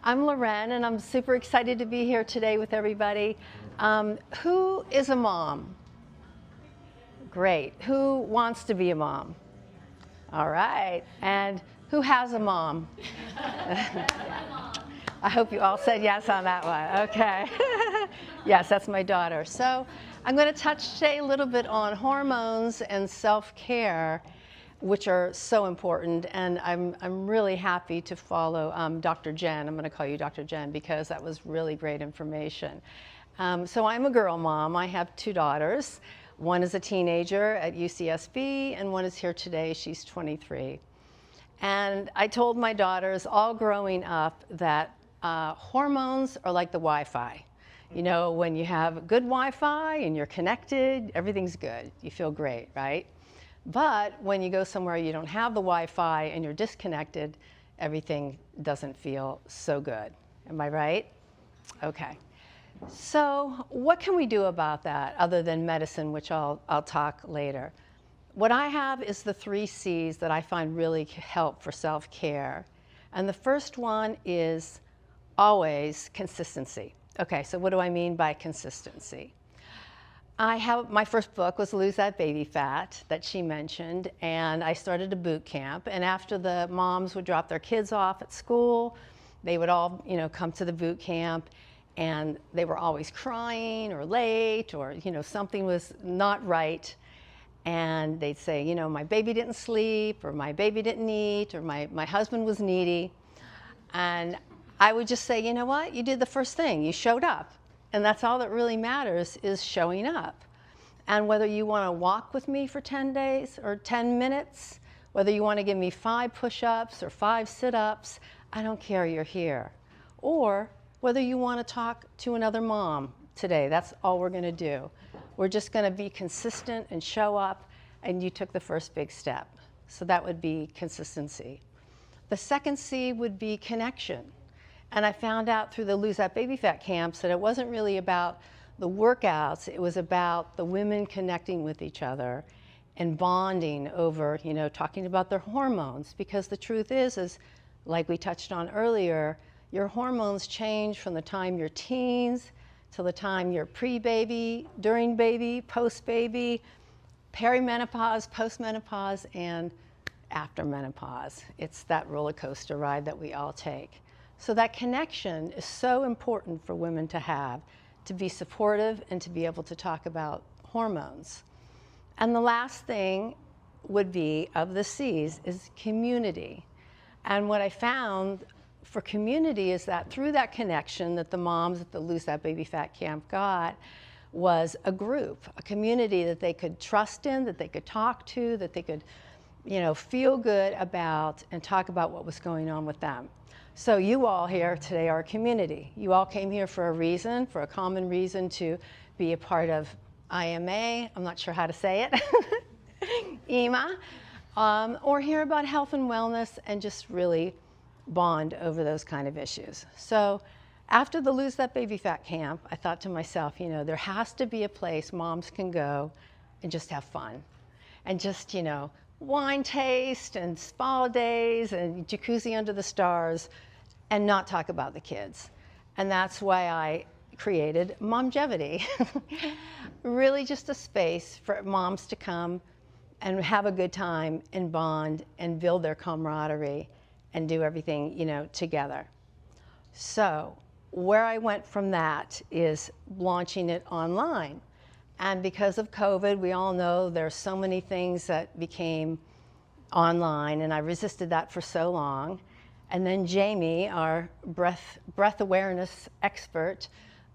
I'm LaReine, and I'm super excited to be here today with everybody. Who is a mom? Great. Who wants to be a mom? All right. And who has a mom? I hope you all said yes on that one. Okay. Yes, that's my daughter. So I'm going to touch today a little bit on hormones and self-care, which are so important. And I'm really happy to follow Dr. Jen. I'm going to call you Dr. Jen because that was really great information. So I'm a girl mom. I have two daughters. One is a teenager at UCSB, and one is here today. She's 23. And I told my daughters all growing up that hormones are like the Wi-Fi. You know, when you have good Wi-Fi and you're connected, everything's good. You feel great, right? But when you go somewhere you don't have the Wi-Fi and you're disconnected, everything doesn't feel so good. Am I right? Okay. So what can we do about that other than medicine, which I'll talk later? What I have is the 3 C's that I find really help for self-care. And the first one is always consistency. Okay, so what do I mean by consistency? My first book was Lose That Baby Fat that she mentioned, and I started a boot camp. And after the moms would drop their kids off at school, they would all, come to the boot camp, and they were always crying or late or, something was not right. And they'd say, my baby didn't sleep, or my baby didn't eat, or my husband was needy. And I would just say, you know what? You did the first thing. You showed up. And that's all that really matters is showing up. And whether you want to walk with me for 10 days or 10 minutes, whether you want to give me 5 push-ups or 5 sit-ups, I don't care, you're here. Or whether you want to talk to another mom today, that's all we're going to do. We're just going to be consistent and show up, and you took the first big step. So that would be consistency. The second C would be connection. And I found out through the Lose That Baby Fat camps that it wasn't really about the workouts, it was about the women connecting with each other and bonding over, talking about their hormones. Because the truth is like we touched on earlier, your hormones change from the time you're teens till the time you're pre-baby, during baby, post-baby, perimenopause, postmenopause, and after menopause. It's that roller coaster ride that we all take. So that connection is so important for women to have, to be supportive and to be able to talk about hormones. And the last thing would be, of the C's, is community. And what I found for community is that through that connection that the moms at the Lose That Baby Fat camp got was a group, a community that they could trust in, that they could talk to, that they could, feel good about and talk about what was going on with them. So you all here today are a community. You all came here for a reason, for a common reason to be a part of IMA, I'm not sure how to say it, EMA, or hear about health and wellness and just really bond over those kind of issues. So after the Lose That Baby Fat camp, I thought to myself, there has to be a place moms can go and just have fun. And just, wine taste and spa days and jacuzzi under the stars and not talk about the kids. And that's why I created Momgevity. Really just a space for moms to come and have a good time and bond and build their camaraderie and do everything, together. So where I went from that is launching it online. And because of COVID, we all know there's so many things that became online, and I resisted that for so long. And then Jamie, our breath awareness expert,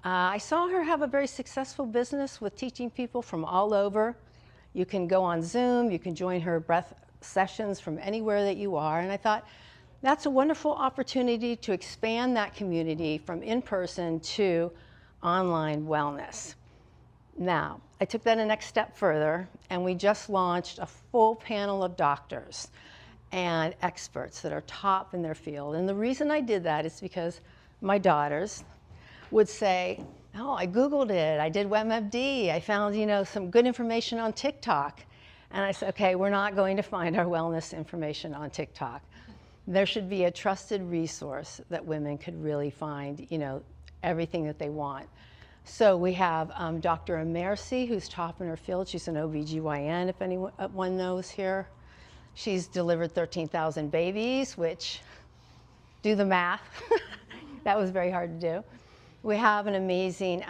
I saw her have a very successful business with teaching people from all over. You can go on Zoom, you can join her breath sessions from anywhere that you are. And I thought, that's a wonderful opportunity to expand that community from in-person to online wellness. Now, I took that a next step further, and we just launched a full panel of doctors and experts that are top in their field. And the reason I did that is because my daughters would say, oh, I Googled it, I did WebMD, I found, some good information on TikTok. And I said, okay, we're not going to find our wellness information on TikTok. There should be a trusted resource that women could really find, you know, everything that they want. So we have Dr. Amercy, who's top in her field. She's an OBGYN, if anyone knows here. She's delivered 13,000 babies, which, do the math. That was very hard to do. We have an amazing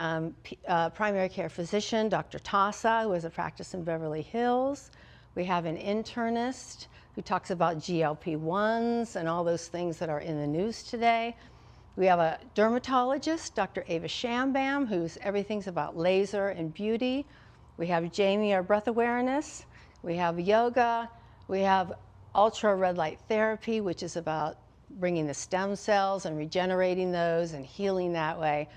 primary care physician, Dr. Tassa, who has a practice in Beverly Hills. We have an internist who talks about GLP-1s and all those things that are in the news today. We have a dermatologist, Dr. Ava Shambam, who's everything's about laser and beauty. We have Jamie, our breath awareness. We have yoga. We have ultra red light therapy, which is about bringing the stem cells and regenerating those and healing that way.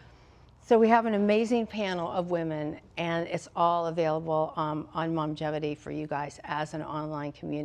So we have an amazing panel of women, and it's all available on Momgevity for you guys as an online community.